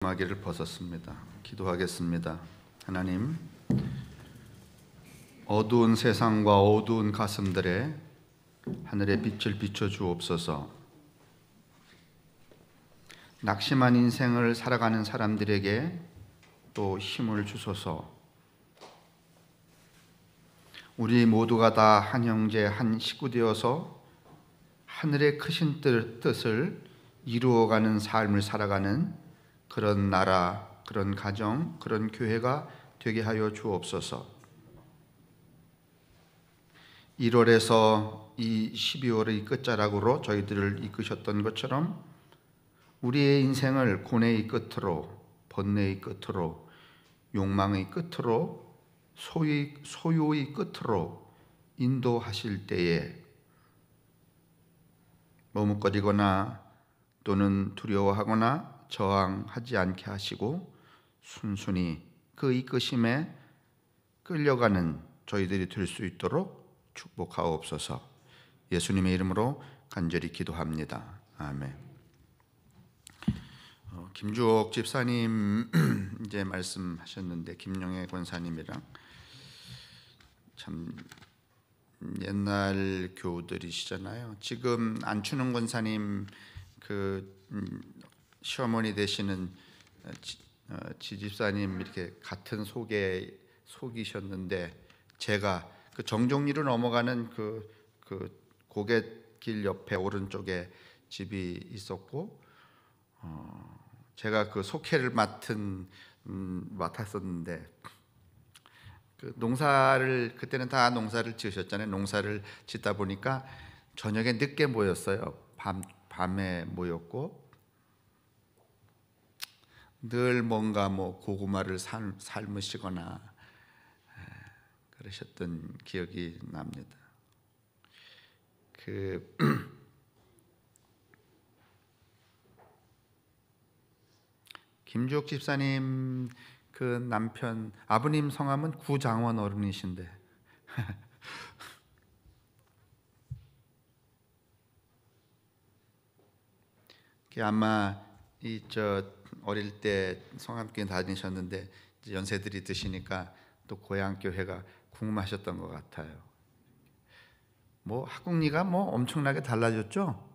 마개를 벗었습니다. 기도하겠습니다. 하나님, 어두운 세상과 어두운 가슴들에 하늘의 빛을 비춰 주옵소서. 낙심한 인생을 살아가는 사람들에게 또 힘을 주소서. 우리 모두가 다 한 형제 한 식구 되어서 하늘의 크신 뜻을 이루어가는 삶을 살아가는 그런 나라, 그런 가정, 그런 교회가 되게 하여 주옵소서. 1월에서 이 12월의 끝자락으로 저희들을 이끄셨던 것처럼 우리의 인생을 고뇌의 끝으로, 번뇌의 끝으로, 욕망의 끝으로, 소유의 끝으로 인도하실 때에 머뭇거리거나 또는 두려워하거나 저항하지 않게 하시고 순순히 그 이끄심에 끌려가는 저희들이 될 수 있도록 축복하옵소서. 예수님의 이름으로 간절히 기도합니다. 아멘. 김주옥 집사님 이제 말씀하셨는데 김용애 권사님이랑 참 옛날 교우들이시잖아요. 지금 안춘홍 권사님 시어머니 되시는 지집사님 이렇게 같은 속이셨는데 제가 그 정종리로 넘어가는 그 고갯길 옆에 오른쪽에 집이 있었고 제가 그 속회를 맡았었는데 그 농사를 그때는 다 농사를 지으셨잖아요. 농사를 짓다 보니까 저녁에 늦게 모였어요. 밤에 모였고 늘 뭔가 고구마를 삶으시거나 그러셨던 기억이 납니다. 김주옥 집사님 그 남편 아버님 성함은 구장원 어른이신데 아마 어릴 때 성함교회 다니셨는데 이제 연세들이 드시니까 또 고향 교회가 궁금하셨던 것 같아요. 학국리가 엄청나게 달라졌죠?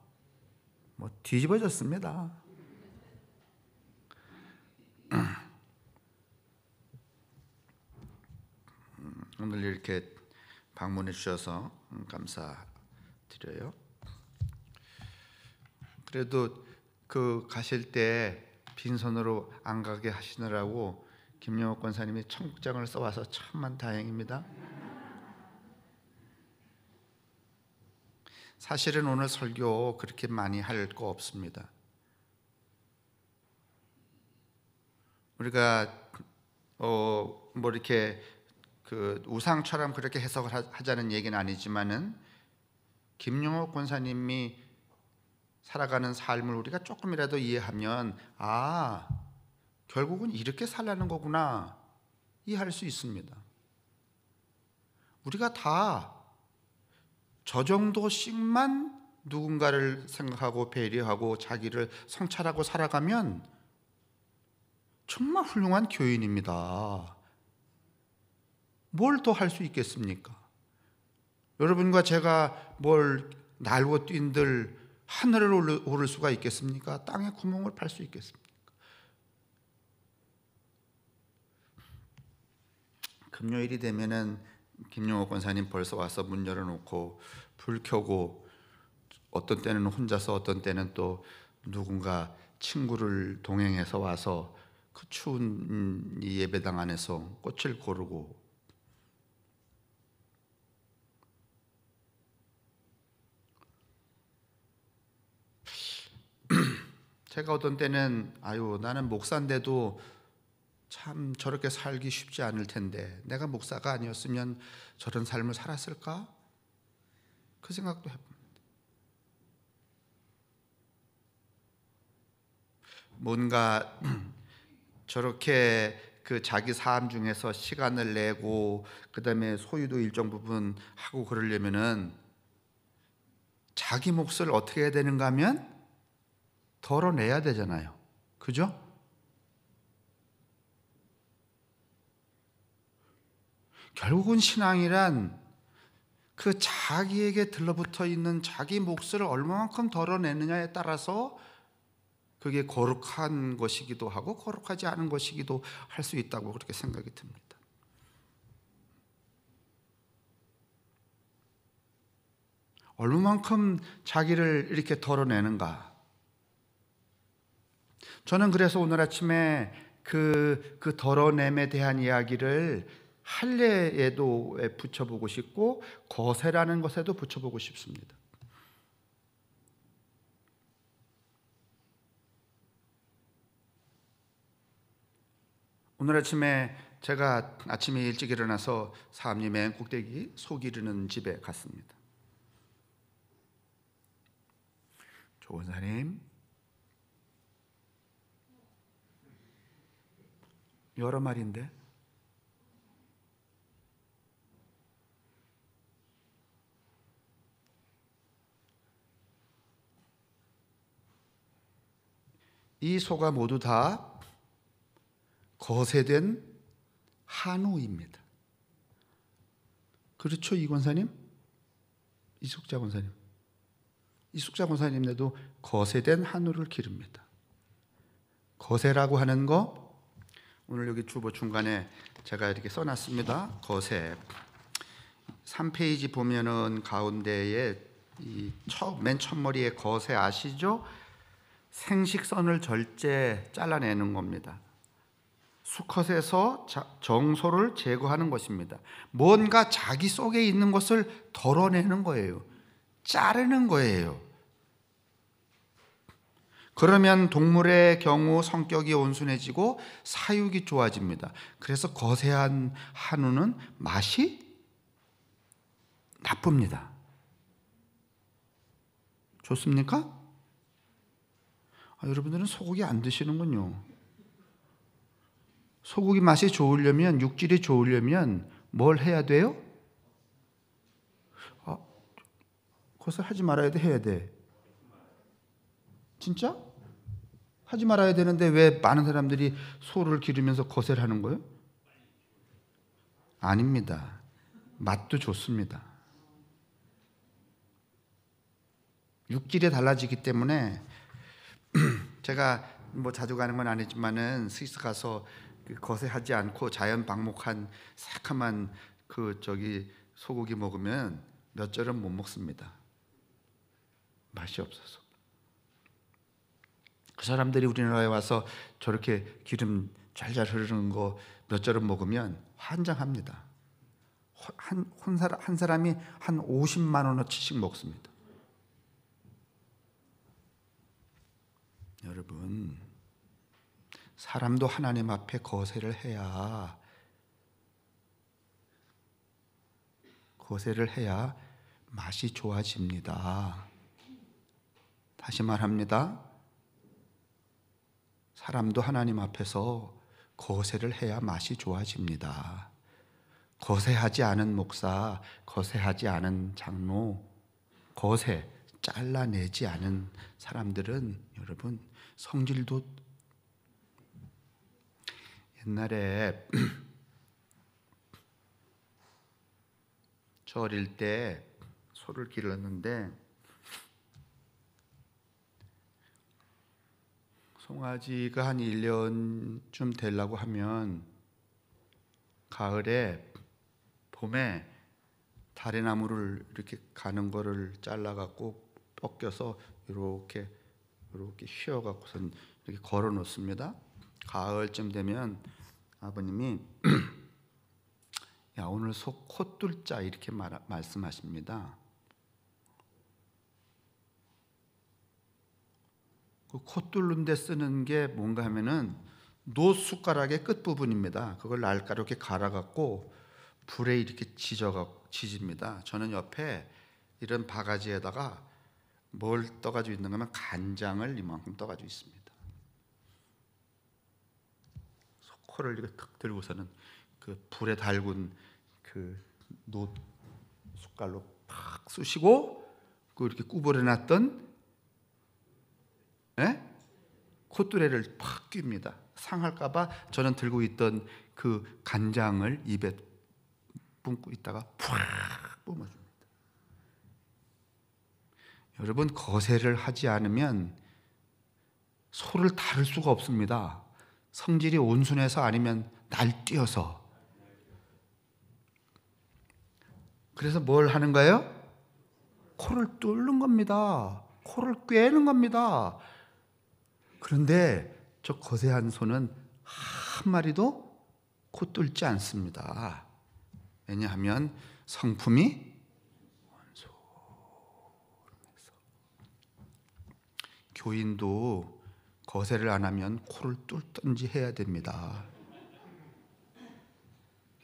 뒤집어졌습니다. 오늘 이렇게 방문해 주셔서 감사드려요. 그래도 가실 때 빈손으로 안 가게 하시느라고 김영옥 권사님이 청국장을 써와서 참만 다행입니다. 사실은 오늘 설교 그렇게 많이 할 거 없습니다. 우리가 이렇게 우상처럼 그렇게 해석을 하자는 얘기는 아니지만은 김영옥 권사님이 살아가는 삶을 우리가 조금이라도 이해하면 결국은 이렇게 살라는 거구나 이해할 수 있습니다. 우리가 다 저 정도씩만 누군가를 생각하고 배려하고 자기를 성찰하고 살아가면 정말 훌륭한 교인입니다. 뭘 더 할 수 있겠습니까? 여러분과 제가 뭘 날고 뛴들 하늘을 오를 수가 있겠습니까? 땅에 구멍을 팔 수 있겠습니까? 금요일이 되면은 김용옥 권사님 벌써 와서 문 열어놓고 불 켜고 어떤 때는 혼자서 어떤 때는 또 누군가 친구를 동행해서 와서 그 추운 이 예배당 안에서 꽃을 고르고 제가 어떤 때는 나는 목사인데도 참 저렇게 살기 쉽지 않을 텐데 내가 목사가 아니었으면 저런 삶을 살았을까? 그 생각도 해봅니다. 뭔가 저렇게 자기 삶 중에서 시간을 내고 그다음에 소유도 일정 부분 하고 그러려면은 자기 몫을 어떻게 해야 되는가 하면 덜어내야 되잖아요. 그죠? 결국은 신앙이란 그 자기에게 들러붙어 있는 자기 몫을 얼마만큼 덜어내느냐에 따라서 그게 거룩한 것이기도 하고 거룩하지 않은 것이기도 할 수 있다고 그렇게 생각이 듭니다. 얼마만큼 자기를 이렇게 덜어내는가. 저는 그래서 오늘 아침에 그 덜어냄에 대한 이야기를 할례에도 붙여보고 싶고 거세라는 것에도 붙여보고 싶습니다. 오늘 아침에 제가 아침에 일찍 일어나서 사암리 꼭대기 소 기르는 집에 갔습니다. 조원사님, 여러 마리인데 이 소가 모두 다 거세된 한우입니다. 그렇죠, 이 권사님? 이숙자 권사님. 이숙자 권사님네도 거세된 한우를 기릅니다. 거세라고 하는 거 오늘 여기 주보 중간에 제가 이렇게 써놨습니다. 거세 3페이지 보면은 가운데에 맨 첫머리에 거세 아시죠? 생식선을 절제 잘라내는 겁니다. 수컷에서 정소를 제거하는 것입니다. 뭔가 자기 속에 있는 것을 덜어내는 거예요. 자르는 거예요. 그러면 동물의 경우 성격이 온순해지고 사육이 좋아집니다. 그래서 거세한 한우는 맛이 나쁩니다. 좋습니까? 여러분들은 소고기 안 드시는군요. 소고기 맛이 좋으려면, 육질이 좋으려면 뭘 해야 돼요? 그것을 하지 말아야 돼, 해야 돼? 진짜? 하지 말아야 되는데 왜 많은 사람들이 소를 기르면서 거세를 하는 거예요? 아닙니다. 맛도 좋습니다. 육질이 달라지기 때문에 제가 뭐 자주 가는 건 아니지만은 스위스 가서 거세하지 않고 자연 방목한 새카만 소고기 먹으면 몇 절은 못 먹습니다. 맛이 없어서. 그 사람들이 우리나라에 와서 저렇게 기름 잘잘 흐르는 거 몇 절은 먹으면 환장합니다. 한 사람이 한 50만 원어치씩 먹습니다. 여러분, 사람도 하나님 앞에 거세를 해야 맛이 좋아집니다. 다시 말합니다. 사람도 하나님 앞에서 거세를 해야 맛이 좋아집니다. 거세하지 않은 목사, 거세하지 않은 장로, 거세 잘라내지 않은 사람들은 여러분 성질도 옛날에 저 어릴 때 소를 길렀는데 송아지가 한 1년쯤 되려고 하면 가을에 봄에 다래나무를 이렇게 가는 거를 잘라갖고 벗겨서 이렇게 휘어갖고선 이렇게 걸어 놓습니다. 가을쯤 되면 아버님이 야 오늘 소 코 뚫자 이렇게 말씀하십니다. 그 코 뚫는 데 쓰는 게 뭔가 하면은 노 숟가락의 끝 부분입니다. 그걸 날카롭게 갈아갖고 불에 이렇게 지집니다. 저는 옆에 이런 바가지에다가 뭘 떠가지고 있는가 하면 간장을 이만큼 떠가지고 있습니다. 코를 이렇게 탁 들고서는 그 불에 달군 그 노 숟갈로 팍 쑤시고 그 이렇게 구부려놨던 콧뚜레를 팍 낍니다. 상할까봐 저는 들고 있던 그 간장을 입에 뿜고 있다가 푹 뿜어줍니다. 여러분, 거세를 하지 않으면 소를 다룰 수가 없습니다. 성질이 온순해서 아니면 날뛰어서. 그래서 뭘 하는 거예요? 코를 뚫는 겁니다. 코를 꿰는 겁니다. 그런데 저 거세한 소는 한 마리도 코 뚫지 않습니다. 왜냐하면 성품이 온순해서. 교인도 거세를 안 하면 코를 뚫든지 해야 됩니다.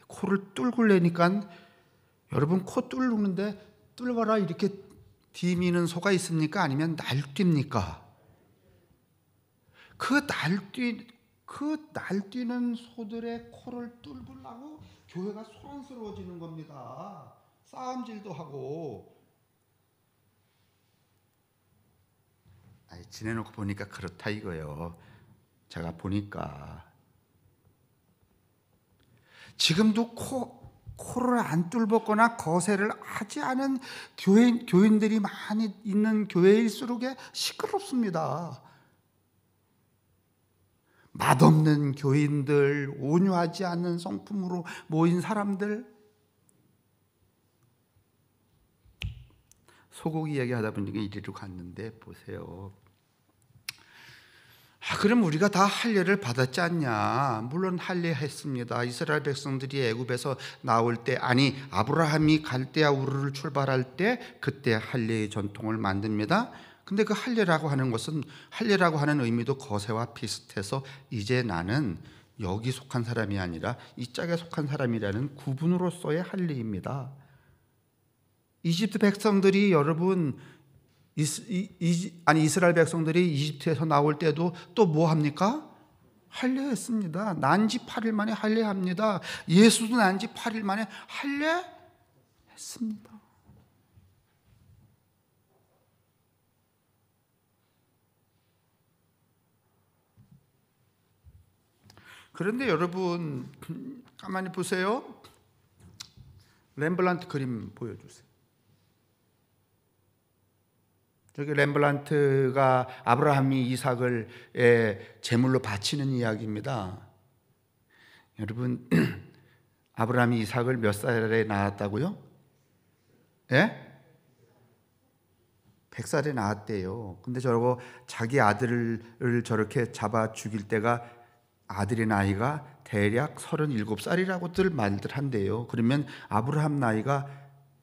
코를 뚫고 내니까 여러분, 코 뚫는데 뚫어라 이렇게 디미는 소가 있습니까? 아니면 날뜁니까? 그 날뛰는 소들의 코를 뚫으려고 교회가 소란스러워지는 겁니다. 싸움질도 하고. 지내놓고 보니까 그렇다 이거예요. 제가 보니까 지금도 코를 안 뚫었거나 거세를 하지 않은 교인들이 많이 있는 교회일수록 시끄럽습니다. 맛없는 교인들, 온유하지 않는 성품으로 모인 사람들. 소고기 이야기하다 보니까 이리로 갔는데 보세요. 그럼 우리가 다 할례를 받았지 않냐? 물론 할례했습니다. 이스라엘 백성들이 애굽에서 나올 때, 아니 아브라함이 갈대아 우르를 출발할 때 그때 할례의 전통을 만듭니다. 근데 그 할례라고 하는 것은, 할례라고 하는 의미도 거세와 비슷해서 이제 나는 여기 속한 사람이 아니라 이 짝에 속한 사람이라는 구분으로서의 할례입니다. 이집트 백성들이 여러분, 이스라엘 백성들이 이집트에서 나올 때도 또 뭐 합니까? 할례했습니다. 난지 8일 만에 할례합니다. 예수도 난지 8일 만에 할례했습니다. 그런데 여러분, 가만히 보세요. 렘블란트 그림 보여주세요. 저기 렘블란트가 아브라함이 이삭을 제물로 바치는 이야기입니다. 여러분, 아브라함이 이삭을 몇 살에 낳았다고요? 예? 100살에 낳았대요. 근데 저거 자기 아들을 저렇게 잡아 죽일 때가 아들의 나이가 대략 37살이라고들 말들 한대요. 그러면 아브라함 나이가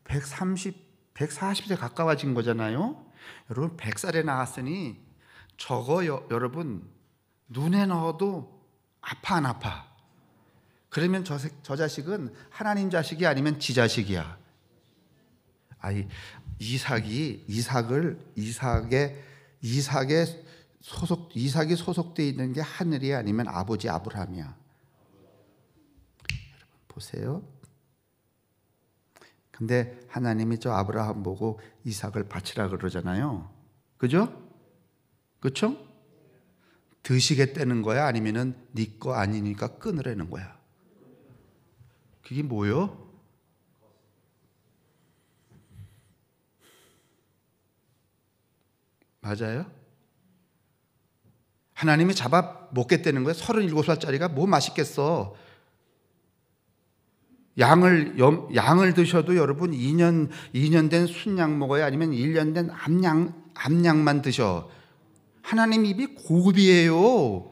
140세 가까워진 거잖아요. 여러분, 100살에 나왔으니 저거 여러분 눈에 넣어도 아파 안 아파? 그러면 저 자식은 하나님 자식이 아니면 지 자식이야. 이삭이 소속되어 있는 게 하늘이 아니면 아버지 아브라함이야. 여러분 보세요. 근데 하나님이 저 아브라함 보고 이삭을 바치라 그러잖아요. 그죠? 그렇죠? 드시겠다는 거야? 아니면은 네 거 아니니까 끊으라는 거야? 그게 뭐요? 맞아요? 하나님이 잡아 먹겠다는 거예요. 37살짜리가 뭐 맛있겠어. 양을 드셔도 여러분 2년 된 순양 먹어요? 아니면 1년 된 암양만 드셔? 하나님 입이 고급이에요.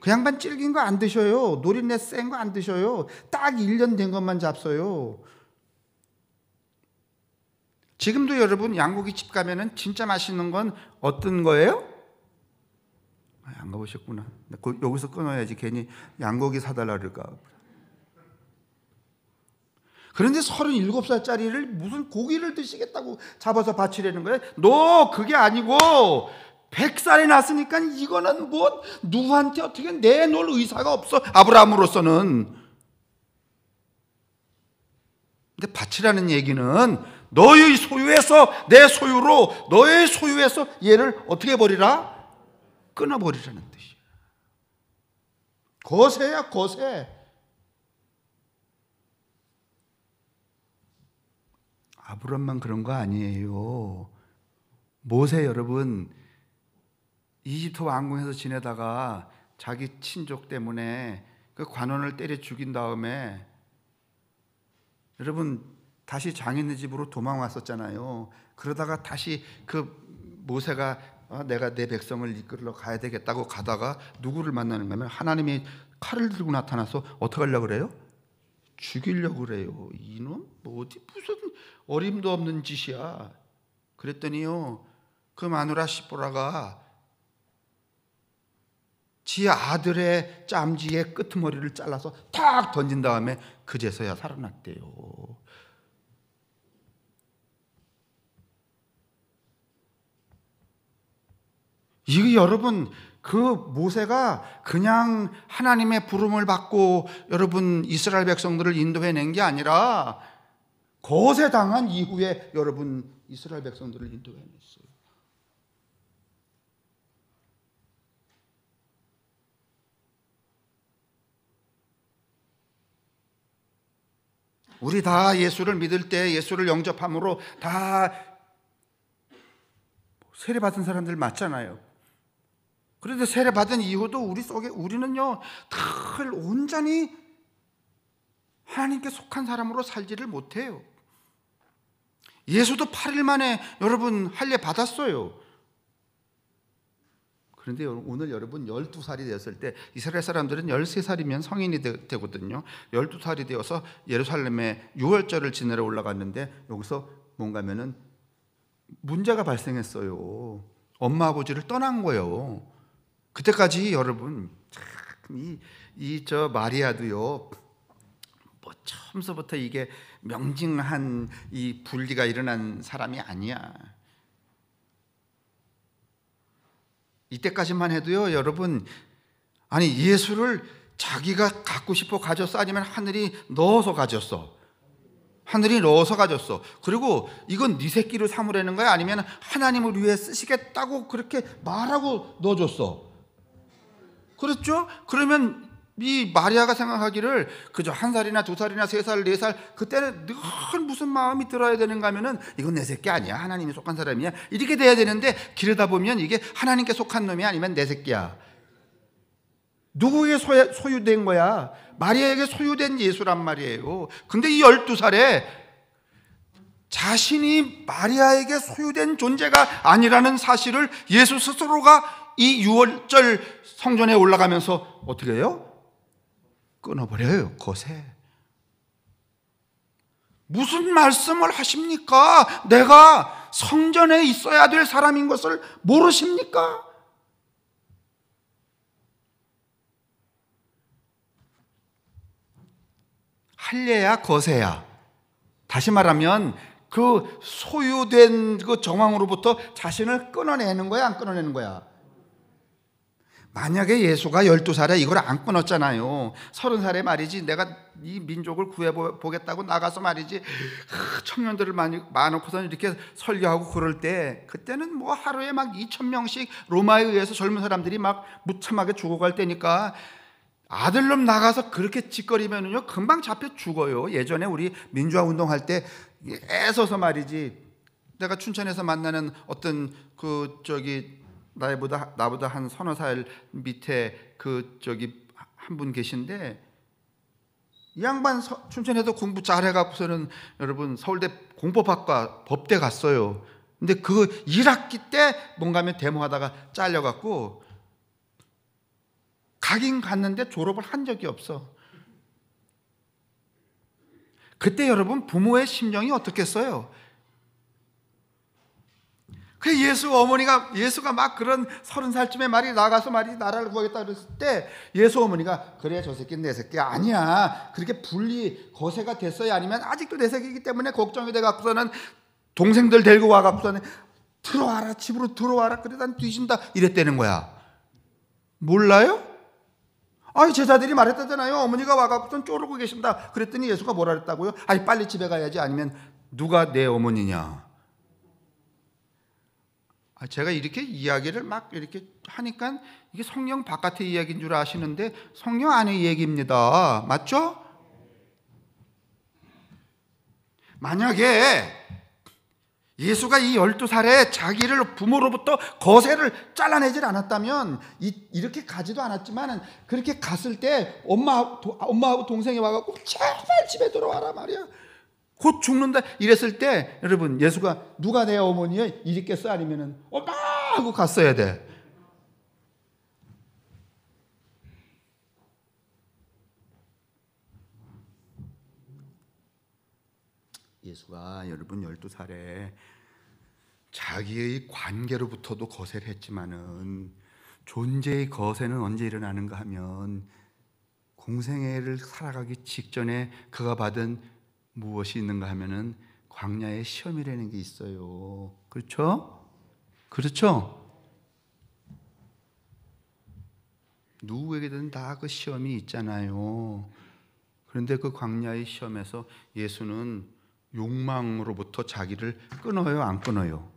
그 양반 질긴 거 안 드셔요. 노린내 센 거 안 드셔요. 딱 1년 된 것만 잡숴요. 지금도 여러분 양고기 집 가면은 진짜 맛있는 건 어떤 거예요? 안 가보셨구나. 여기서 끊어야지. 괜히 양고기 사달라 그럴까. 그런데 37살짜리를 무슨 고기를 드시겠다고 잡아서 바치려는 거예요? 그게 아니고 100살이 났으니까 이거는 뭐 누구한테 어떻게 내놓을 의사가 없어. 아브라함으로서는. 근데 바치라는 얘기는 너의 소유에서 내 소유로, 너의 소유에서 얘를 어떻게 버리라? 끊어버리라는 뜻이야. 거세야 거세. 아브람만 그런 거 아니에요. 모세 여러분 이집트 왕궁에서 지내다가 자기 친족 때문에 그 관원을 때려 죽인 다음에 여러분 다시 장인의 집으로 도망 왔었잖아요. 그러다가 다시 그 모세가 내가 내 백성을 이끌러 가야 되겠다고 가다가 누구를 만나는가 하면 하나님이 칼을 들고 나타나서 어떻게 하려고 그래요? 죽이려고 그래요. 이놈 뭐 어디 무슨 어림도 없는 짓이야. 그랬더니요 그 마누라 시보라가 지 아들의 짬지의 끄트머리를 잘라서 탁 던진 다음에 그제서야 살아났대요. 이게 여러분 그 모세가 그냥 하나님의 부름을 받고 여러분 이스라엘 백성들을 인도해낸 게 아니라 거세당한 이후에 여러분 이스라엘 백성들을 인도해냈어요. 우리 다 예수를 믿을 때 예수를 영접함으로 다 세례받은 사람들 맞잖아요. 그런데 세례받은 이후도 우리 속에 우리는요 늘 온전히 하나님께 속한 사람으로 살지를 못해요. 예수도 8일 만에 여러분 할례 받았어요. 그런데 오늘 여러분 12살이 되었을 때 이스라엘 사람들은 13살이면 성인이 되거든요. 12살이 되어서 예루살렘에 유월절을 지내러 올라갔는데 여기서 뭔가 하면은 문제가 발생했어요. 엄마 아버지를 떠난 거예요. 그때까지 여러분 저 마리아도요 뭐 처음서부터 이게 명징한 이 분리가 일어난 사람이 아니야. 이때까지만 해도요 여러분 아니 예수를 자기가 갖고 싶어 가졌어 아니면 하늘이 넣어서 가졌어. 하늘이 넣어서 가졌어. 그리고 이건 네 새끼로 삼으라는 거야 아니면 하나님을 위해 쓰시겠다고 그렇게 말하고 넣어줬어. 그렇죠? 그러면 이 마리아가 생각하기를 그저 1살이나 2살이나 3살 4살 그때는 늘 무슨 마음이 들어야 되는가 하면은 이건 내 새끼 아니야 하나님이 속한 사람이야 이렇게 돼야 되는데 기르다 보면 이게 하나님께 속한 놈이 아니면 내 새끼야. 누구에게 소유된 거야? 마리아에게 소유된 예수란 말이에요. 근데 이 12살에 자신이 마리아에게 소유된 존재가 아니라는 사실을 예수 스스로가 이 유월절 성전에 올라가면서 어떻게 해요? 끊어버려요. 거세. 무슨 말씀을 하십니까? 내가 성전에 있어야 될 사람인 것을 모르십니까? 할례야 거세야. 다시 말하면 그 소유된 그 정황으로부터 자신을 끊어내는 거야 안 끊어내는 거야? 만약에 예수가 12살에 이걸 안 끊었잖아요. 30살에 말이지 내가 이 민족을 구해보겠다고 나가서 말이지 청년들을 많고서 이렇게 설교하고 그럴 때 그때는 뭐 하루에 막 2,000명씩 로마에 의해서 젊은 사람들이 막 무참하게 죽어갈 때니까 아들놈 나가서 그렇게 짓거리면은요 금방 잡혀 죽어요. 예전에 우리 민주화 운동할 때 애써서 말이지 내가 춘천에서 만나는 어떤 나보다 한 서너 살 밑에 한 분 계신데 이 양반 춘천에도 공부 잘해갖고서는 여러분 서울대 공법학과 법대 갔어요. 근데 그 1학기 때 뭔가 하면 데모하다가 잘려갖고 가긴 갔는데 졸업을 한 적이 없어. 그때 여러분 부모의 심정이 어떻겠어요? 그 예수가 막 그런 30살쯤에 말이 나가서 말이 나라를 구하겠다 그랬을 때 예수 어머니가 그래 저 새끼는 내 새끼 아니야. 그렇게 거세가 됐어야 아니면 아직도 내 새끼이기 때문에 걱정이 돼 갖고서는 동생들 데리고 와 갖고서는 들어와라 집으로 들어와라 그러다 뒤진다 이랬다는 거야. 몰라요? 아니 제자들이 말했다잖아요. 어머니가 와 갖고서는 쪼르고 계신다. 그랬더니 예수가 뭐라 그랬다고요? 아니 빨리 집에 가야지 아니면 누가 내 어머니냐. 제가 이렇게 이야기를 막 이렇게 하니까 이게 성경 바깥의 이야기인 줄 아시는데 성경 안의 얘기입니다. 맞죠? 만약에 예수가 이 12살에 자기를 부모로부터 거세를 잘라내질 않았다면 이렇게 가지도 않았지만 그렇게 갔을 때 엄마하고 동생이 와갖고 제발 집에 돌아와라 말이야. 곧 죽는다 이랬을 때 여러분 예수가 누가 내 어머니야 이랬겠어? 아니면은 엄마 하고 갔어야 돼. 예수가 여러분 12살에 자기의 관계로부터도 거세를 했지만은 존재의 거세는 언제 일어나는가 하면 공생애를 살아가기 직전에 그가 받은 무엇이 있는가 하면은 광야의 시험이라는 게 있어요. 그렇죠? 그렇죠? 누구에게든 다 그 시험이 있잖아요. 그런데 그 광야의 시험에서 예수는 욕망으로부터 자기를 끊어요, 안 끊어요?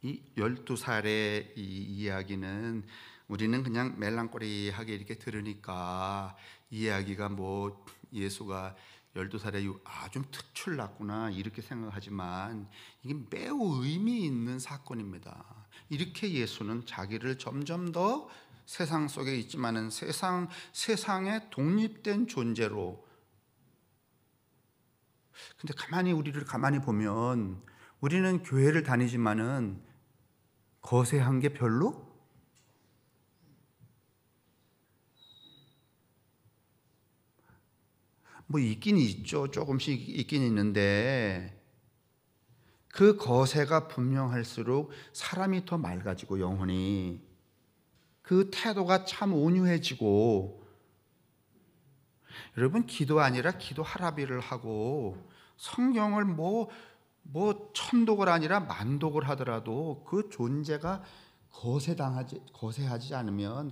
이 12살의 이 이야기는 우리는 그냥 멜랑꼬리하게 이렇게 들으니까 이야기가 뭐 예수가 12살에 좀 특출났구나 이렇게 생각하지만 이게 매우 의미 있는 사건입니다. 이렇게 예수는 자기를 점점 더 세상 속에 있지만은 세상에 독립된 존재로. 근데 우리를 가만히 보면 우리는 교회를 다니지만은 거세한 게 별로 뭐 있긴 있죠. 조금씩 있긴 있는데 그 거세가 분명할수록 사람이 더 맑아지고 영혼이 그 태도가 참 온유해지고. 여러분 기도 아니라 기도 하라비를 하고 성경을 뭐 천독을 아니라 만독을 하더라도 그 존재가 거세를 하지 않으면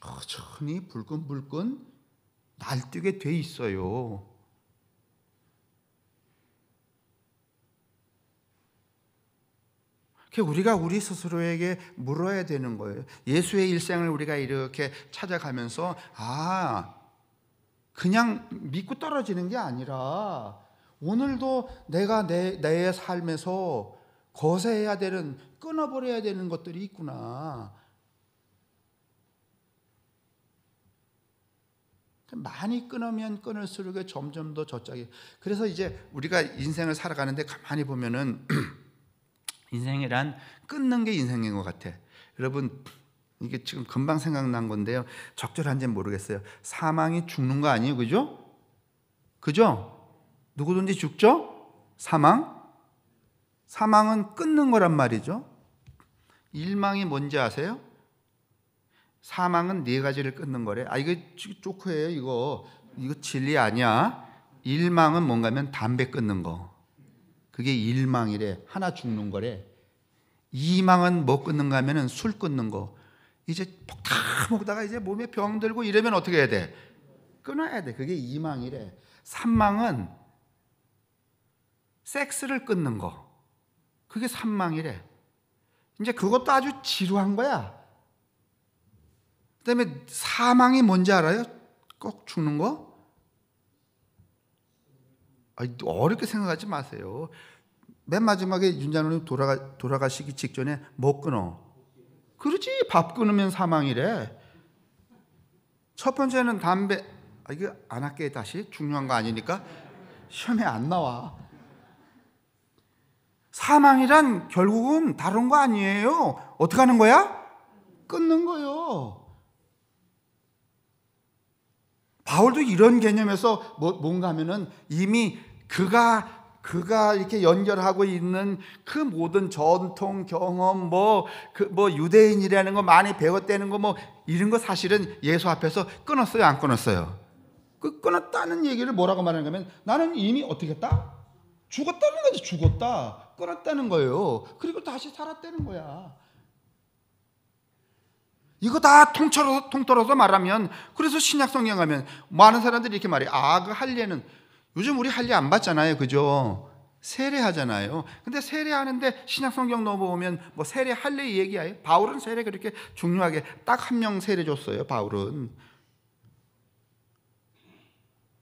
여전히 불끈불끈 날뛰게 돼 있어요. 우리가 우리 스스로에게 물어야 되는 거예요. 예수의 일생을 우리가 이렇게 찾아가면서 그냥 믿고 떨어지는 게 아니라 오늘도 내가 내 삶에서 거세해야 되는, 끊어버려야 되는 것들이 있구나. 많이 끊으면 끊을수록 점점 더 저짝이. 그래서 이제 우리가 인생을 살아가는데 가만히 보면은 인생이란 끊는 게 인생인 것 같아. 여러분 이게 지금 금방 생각난 건데요. 적절한지는 모르겠어요. 사망이 죽는 거 아니에요, 그죠? 그죠? 누구든지 죽죠? 사망은 끊는 거란 말이죠. 일망이 뭔지 아세요? 사망은 4가지를 끊는 거래. 이거 쪼크예요. 이거 진리 아니야. 일망은 뭔가 하면 담배 끊는 거. 그게 일망이래. 하나 죽는 거래. 이망은 뭐 끊는가 하면은 술 끊는 거. 이제 먹다가 이제 몸에 병 들고 이러면 어떻게 해야 돼? 끊어야 돼. 그게 이망이래. 3망은 섹스를 끊는 거. 그게 3망이래. 이제 그것도 아주 지루한 거야. 그다음에 4망이 뭔지 알아요? 꼭 죽는 거? 어렵게 생각하지 마세요. 맨 마지막에 윤장로님 돌아가시기 직전에 뭐 끊어? 그렇지, 밥 끊으면 사망이래. 첫 번째는 담배. 이거 안 할게. 다시 중요한 거 아니니까 시험에 안 나와. 사망이란 결국은 다른 거 아니에요. 어떻게 하는 거야? 끊는 거요. 바울도 이런 개념에서 뭔가 하면은 이미 그가 이렇게 연결하고 있는 그 모든 전통, 경험, 유대인이라는 거 많이 배웠다는 거 이런 거 사실은 예수 앞에서 끊었어요, 안 끊었어요? 그 끊었다는 얘기를 뭐라고 말하는가 하면 나는 이미 어떻게 했다? 죽었다는 거지, 죽었다. 끊었다는 거예요. 그리고 다시 살았다는 거야. 이거 다 통틀어서 말하면, 그래서 신약 성경 가면 많은 사람들이 이렇게 말해요. 그 할례는 요즘 우리 할례 안 받잖아요, 그죠? 세례하잖아요. 근데 세례하는데 신약 성경 넘어오면 세례 할례 얘기예요. 바울은 세례 그렇게 중요하게 딱 한 명 세례 줬어요. 바울은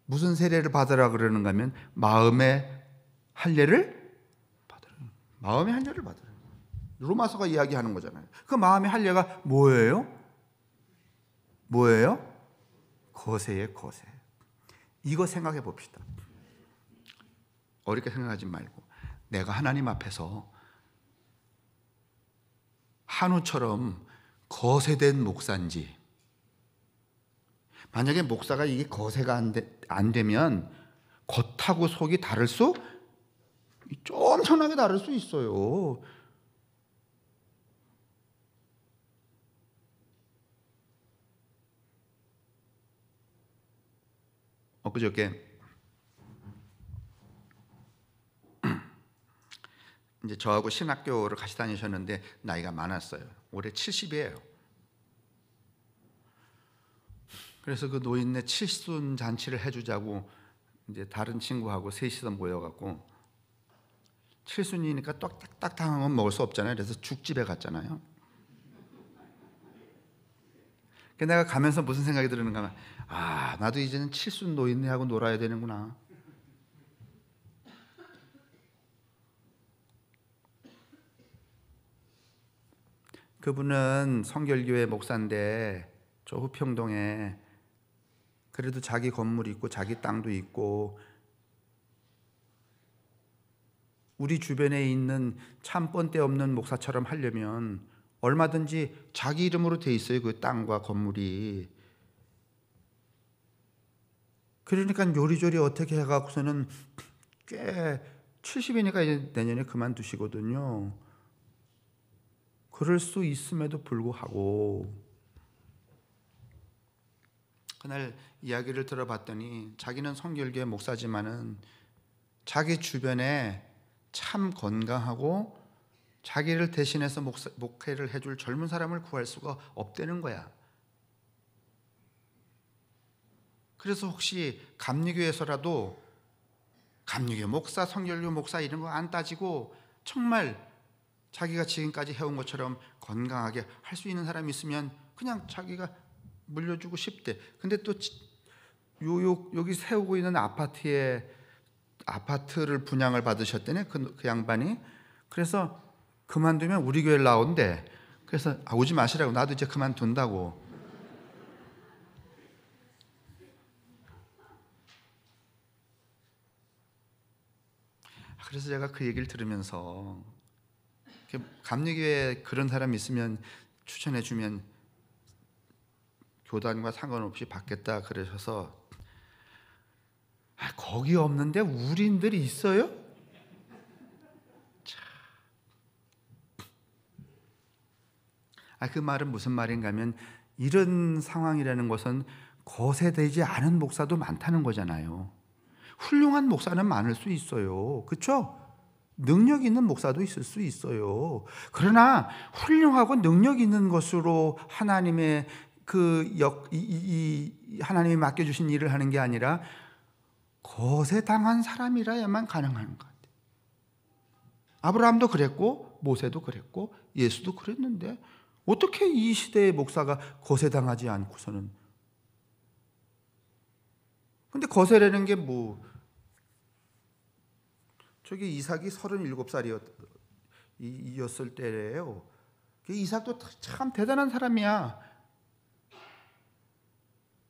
무슨 세례를 받으라 그러는가 하면 마음의 할례를 받으라. 마음의 할례를 받으라. 로마서가 이야기하는 거잖아요. 그 마음의 할례가 뭐예요? 뭐예요? 거세의 거세. 이거 생각해 봅시다. 어렵게 생각하지 말고 내가 하나님 앞에서 한우처럼 거세된 목사인지, 만약에 목사가 이게 거세가 안 되면 겉하고 속이 다를 수, 엄청나게 다를 수 있어요. 엊그저께 이제 저하고 신학교를 같이 다니셨는데 나이가 많았어요. 올해 70이에요. 그래서 그 노인네 칠순 잔치를 해주자고 이제 다른 친구하고 셋이서 모여갖고, 칠순이니까 딱딱한 건 먹을 수 없잖아요. 그래서 죽집에 갔잖아요. 내가 가면서 무슨 생각이 드는가 하면, 나도 이제는 칠순 노인네하고 놀아야 되는구나. 그분은 성결교회 목사인데 저 후평동에 그래도 자기 건물이 있고 자기 땅도 있고, 우리 주변에 있는 참 본때 없는 목사처럼 하려면 얼마든지 자기 이름으로 돼 있어요. 그 땅과 건물이. 그러니까 요리조리 어떻게 해갖고서는 꽤 70이니까 이제 내년에 그만두시거든요. 그럴 수 있음에도 불구하고 그날 이야기를 들어봤더니 자기는 성결교회 목사지만은 자기 주변에 참 건강하고 자기를 대신해서 목회를 해줄 젊은 사람을 구할 수가 없다는 거야. 그래서 혹시 감리교에서라도 감리교 목사, 성결교 목사 이런 거 안 따지고 정말 자기가 지금까지 해온 것처럼 건강하게 할 수 있는 사람이 있으면 그냥 자기가 물려주고 싶대. 근데 또 여기 세우고 있는 아파트를 분양을 받으셨대네. 그 양반이. 그래서 그만두면 우리 교회를 나온대. 그래서 오지 마시라고. 나도 이제 그만둔다고. 그래서 제가 그 얘기를 들으면서, 감리교회에 그런 사람이 있으면 추천해 주면 교단과 상관없이 받겠다 그러셔서, 거기 없는데 우리인들이 있어요? 그 말은 무슨 말인가 하면, 이런 상황이라는 것은 거세되지 않은 목사도 많다는 거잖아요. 훌륭한 목사는 많을 수 있어요. 그렇죠? 능력 있는 목사도 있을 수 있어요. 그러나 훌륭하고 능력 있는 것으로 하나님의 하나님이 맡겨주신 일을 하는 게 아니라 거세당한 사람이라야만 가능한 것 같아요. 아브라함도 그랬고 모세도 그랬고 예수도 그랬는데 어떻게 이 시대의 목사가 거세당하지 않고서는. 근데 거세라는 게 저기 이삭이 37살이었을 때래요. 이삭도 참 대단한 사람이야.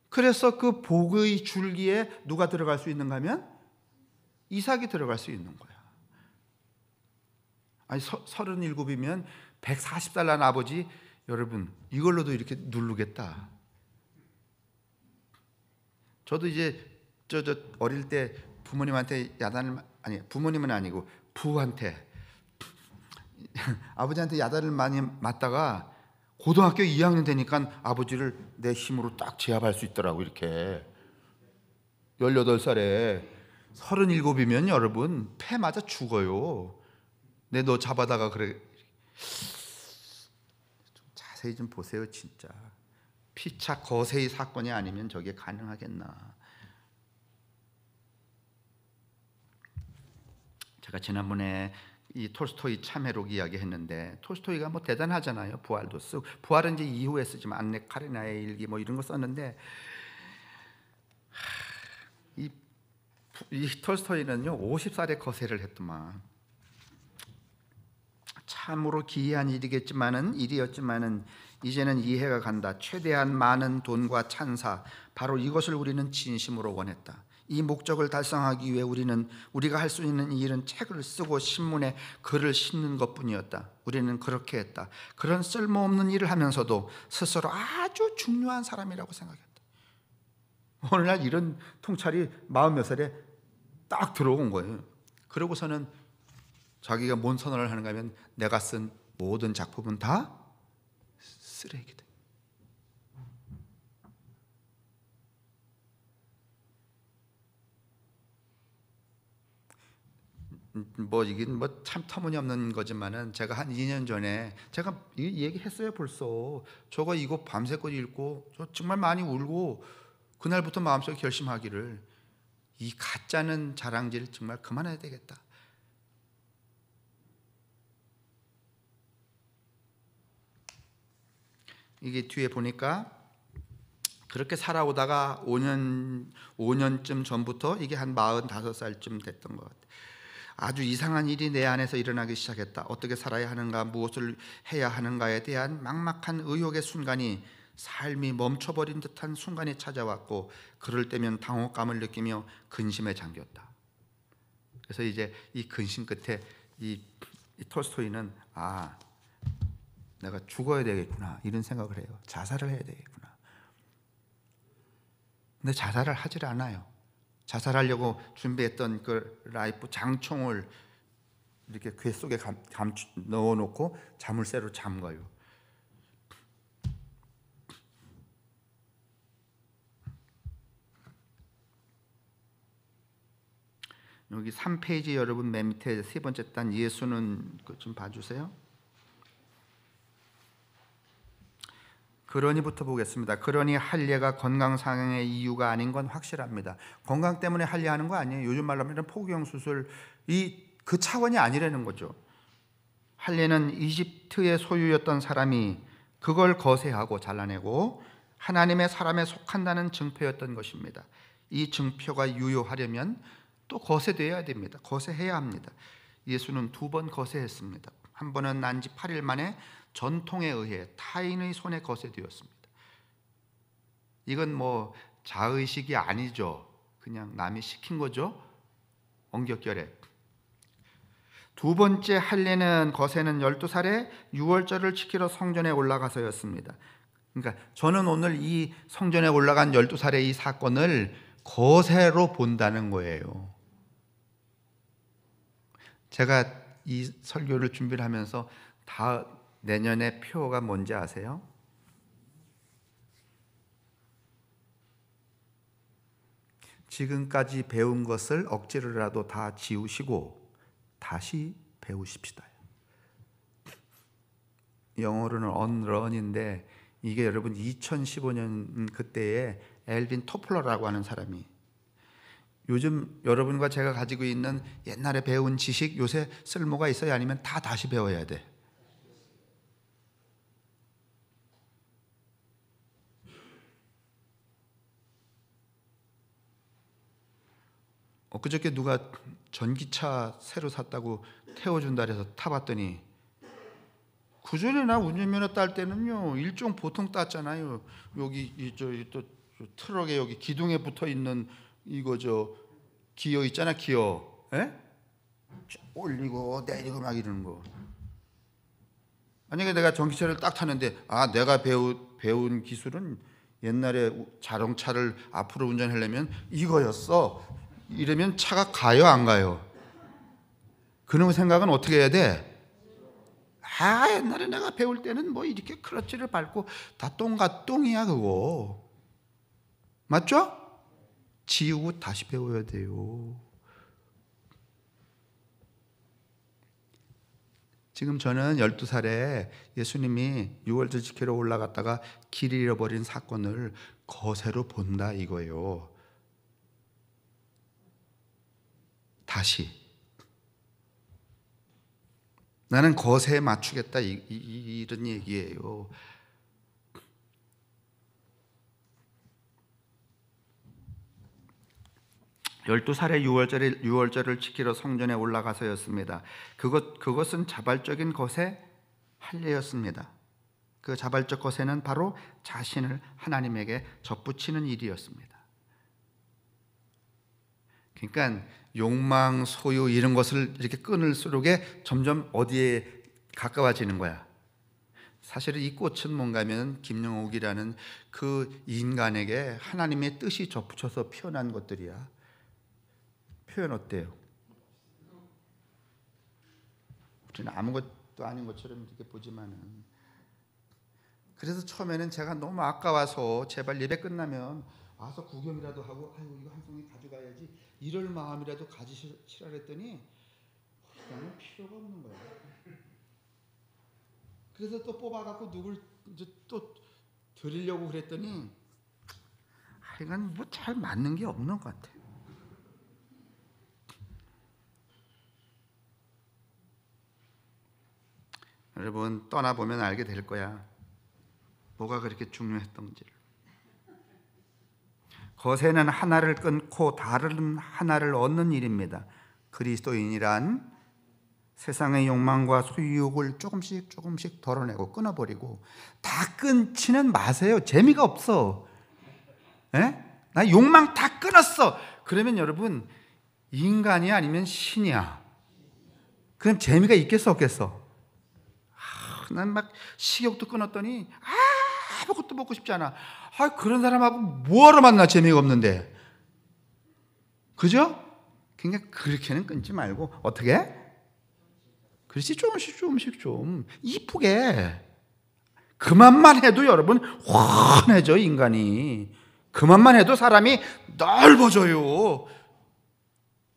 그래서 그 복의 줄기에 누가 들어갈 수 있는가 하면 이삭이 들어갈 수 있는 거야. 37이면 140살 난 아버지, 여러분 이걸로도 이렇게 누르겠다. 저도 이제 저 어릴 때 부모님한테 부모님은 아니고 부한테 아버지한테 야단을 많이 맞다가 고등학교 2학년 되니까 아버지를 내 힘으로 딱 제압할 수 있더라고. 이렇게 18살에 37이면 여러분 패 맞아 죽어요. 너 잡아다가 그래. 좀 자세히 좀 보세요. 진짜 피차 거세의 사건이 아니면 저게 가능하겠나. 제가 지난번에 이 톨스토이 참회록 이야기했는데, 톨스토이가 대단하잖아요. 부활도 쓰고, 부활은 이제 이후에 쓰지만 안네 카레나의 일기 이런 거 썼는데, 이 이 톨스토이는요 50살에 거세를 했더만. 참으로 기이한 일이었지만은 이제는 이해가 간다. 최대한 많은 돈과 찬사, 바로 이것을 우리는 진심으로 원했다. 이 목적을 달성하기 위해 우리가 할 수 있는 일은 책을 쓰고 신문에 글을 싣는 것뿐이었다. 우리는 그렇게 했다. 그런 쓸모없는 일을 하면서도 스스로 아주 중요한 사람이라고 생각했다. 오늘날 이런 통찰이 40몇 살에 딱 들어온 거예요. 그러고서는 자기가 뭔 선언을 하는가 하면 내가 쓴 모든 작품은 다 쓰레기다. 이긴 참 터무니없는 거지만은 제가 한 2년 전에 제가 이 얘기했어요. 벌써 저거 이거 밤새껏 읽고 저 정말 많이 울고 그날부터 마음속에 결심하기를 이 가짜는 자랑질 정말 그만해야 되겠다. 이게 뒤에 보니까 그렇게 살아오다가 5년쯤 전부터 이게 한 45살쯤 됐던 것 같아요. 아주 이상한 일이 내 안에서 일어나기 시작했다. 어떻게 살아야 하는가, 무엇을 해야 하는가에 대한 막막한 의욕의 순간이, 삶이 멈춰버린 듯한 순간이 찾아왔고, 그럴 때면 당혹감을 느끼며 근심에 잠겼다. 그래서 이제 이 근심 끝에 이 톨스토이는 내가 죽어야 되겠구나 이런 생각을 해요. 자살을 해야 되겠구나. 근데 자살을 하질 않아요. 자살하려고 준비했던 그 라이프 장총을 이렇게 궤 속에 넣어놓고 자물쇠로 잠가요. 여기 3페이지 여러분 맨 밑에 세 번째 단 예수는 좀 봐주세요. 그러니부터 보겠습니다. 그러니 할례가 건강상의 이유가 아닌 건 확실합니다. 건강 때문에 할례하는 거 아니에요. 요즘 말로 하면 포경 수술 그 차원이 아니라는 거죠. 할례는 이집트의 소유였던 사람이 그걸 거세하고 잘라내고 하나님의 사람에 속한다는 증표였던 것입니다. 이 증표가 유효하려면 또 거세되어야 됩니다. 거세해야 합니다. 예수는 2번 거세했습니다. 한 번은 난 지 8일 만에 전통에 의해 타인의 손에 거세되었습니다. 이건 자의식이 아니죠. 그냥 남이 시킨 거죠. 엉격결에. 2번째 할례는 거세는 12살에 유월절을 지키러 성전에 올라가서였습니다. 그러니까 저는 오늘 이 성전에 올라간 12살의 이 사건을 거세로 본다는 거예요. 제가 이 설교를 준비를 하면서 내년에 표가 뭔지 아세요? 지금까지 배운 것을 억지로라도 다 지우시고 다시 배우십시다. 영어로는 unlearn인데 이게 여러분 2015년 그때에 엘빈 토플러라고 하는 사람이 요즘 여러분과 제가 가지고 있는 옛날에 배운 지식 요새 쓸모가 있어요? 아니면 다 다시 배워야 돼? 엊그저께 누가 전기차 새로 샀다고 태워준다 해서 타봤더니 그전에 나 운전면허 딸 때는요 일종 보통 땄잖아요. 여기 또 트럭에 여기 기둥에 붙어 있는 이거 기어 있잖아. 기어 올리고 내리고 막 이러는 거. 만약에 내가 전기차를 딱 타는데 내가 배운 기술은 옛날에 자동차를 앞으로 운전하려면 이거였어. 이러면 차가 가요 안 가요? 그런 생각은 어떻게 해야 돼? 옛날에 내가 배울 때는 이렇게 클러치를 밟고 다 똥과 똥이야 그거. 맞죠? 지우고 다시 배워야 돼요. 지금 저는 12살에 예수님이 유월절 지키러 올라갔다가 길 잃어버린 사건을 거세로 본다 이거예요. 다시 나는 거세에 맞추겠다 이런 얘기예요. 12살의 유월절을 지키러 성전에 올라가서였습니다. 그것은 자발적인 것의 할례였습니다. 그 자발적 것에는 바로 자신을 하나님에게 접붙이는 일이었습니다. 그러니까 욕망, 소유 이런 것을 이렇게 끊을수록 점점 어디에 가까워지는 거야. 사실은 이 꽃은 뭔가 하면 김영옥이라는 그 인간에게 하나님의 뜻이 접붙여서 피어난 것들이야. 표현 어때요? 우리는 아무것도 아닌 것처럼 이렇게 보지만은, 그래서 처음에는 제가 너무 아까워서 제발 예배 끝나면 와서 구경이라도 하고 아유 이거 한 송이 가져가야지 이럴 마음이라도 가지시라 했더니 나는 필요가 없는 거야. 그래서 또 뽑아갖고 누굴 이제 또 드리려고 그랬더니 하여간 뭐 잘 맞는 게 없는 것 같아. 여러분 떠나보면 알게 될 거야. 뭐가 그렇게 중요했던지를. 거세는 하나를 끊고 다른 하나를 얻는 일입니다. 그리스도인이란 세상의 욕망과 소유욕을 조금씩 덜어내고 끊어버리고, 다 끊지는 마세요. 재미가 없어. 에? 나 욕망 다 끊었어. 그러면 여러분 인간이 아니면 신이야. 그럼 재미가 있겠어 없겠어? 난 막 식욕도 끊었더니 아무것도 먹고 싶지 않아. 그런 사람하고 뭐하러 만나? 재미가 없는데. 그죠? 그러니까 그렇게는 끊지 말고 어떻게? 그렇지, 조금씩 좀 이쁘게. 그만만 해도 여러분 환해져. 인간이 그만만 해도 사람이 넓어져요.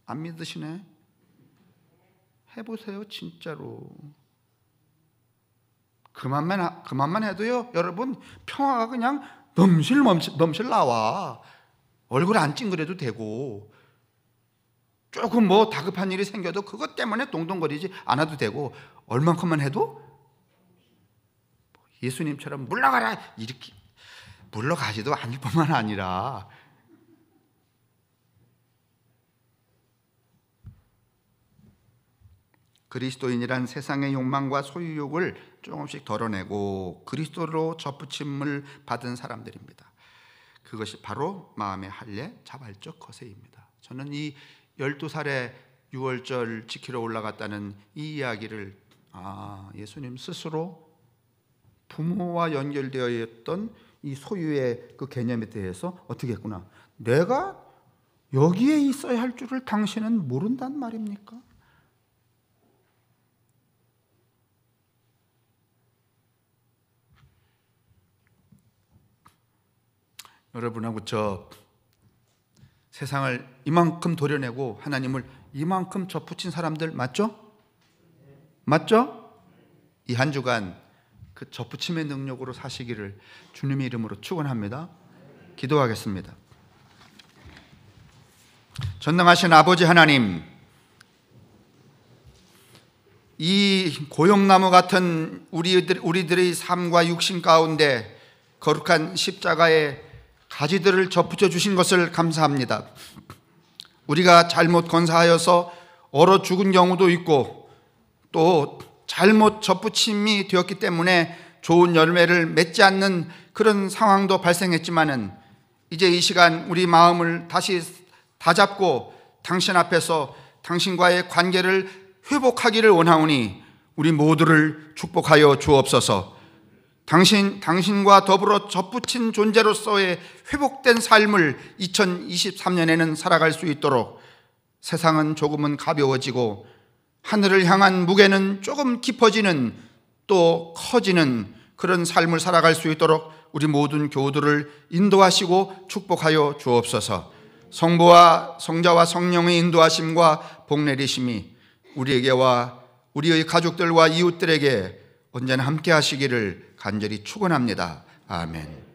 안 믿으시네? 해보세요. 진짜로. 그만만 해도요 여러분 평화가 그냥 넘실 나와. 얼굴 안 찡그려도 되고, 조금 뭐 다급한 일이 생겨도 그것 때문에 동동거리지 않아도 되고, 얼만큼만 해도 예수님처럼 물러가라 이렇게 물러가지도 않을 뿐만 아니라 그리스도인이란 세상의 욕망과 소유욕을 조금씩 덜어내고 그리스도로 접붙임을 받은 사람들입니다. 그것이 바로 마음의 할례, 자발적 거세입니다. 저는 이 12살에 유월절 지키러 올라갔다는 이 이야기를 예수님 스스로 부모와 연결되어 있던 이 소유의 그 개념에 대해서 어떻게 했구나. 내가 여기에 있어야 할 줄을 당신은 모른단 말입니까? 여러분하고 저 세상을 이만큼 도려내고 하나님을 이만큼 접붙인 사람들 맞죠? 맞죠? 이 한 주간 그 접붙임의 능력으로 사시기를 주님의 이름으로 축원합니다. 기도하겠습니다. 전능하신 아버지 하나님, 이 고용나무 같은 우리들의 삶과 육신 가운데 거룩한 십자가의 가지들을 접붙여 주신 것을 감사합니다. 우리가 잘못 건사하여서 얼어 죽은 경우도 있고, 또 잘못 접붙임이 되었기 때문에 좋은 열매를 맺지 않는 그런 상황도 발생했지만은, 이제 이 시간 우리 마음을 다시 다잡고 당신 앞에서 당신과의 관계를 회복하기를 원하오니 우리 모두를 축복하여 주옵소서. 당신과 더불어 접붙인 존재로서의 회복된 삶을 2023년에는 살아갈 수 있도록, 세상은 조금은 가벼워지고 하늘을 향한 무게는 조금 깊어지는, 또 커지는 그런 삶을 살아갈 수 있도록 우리 모든 교우들을 인도하시고 축복하여 주옵소서. 성부와 성자와 성령의 인도하심과 복내리심이 우리에게와 우리의 가족들과 이웃들에게 언제나 함께 하시기를 간절히 축원합니다. 아멘.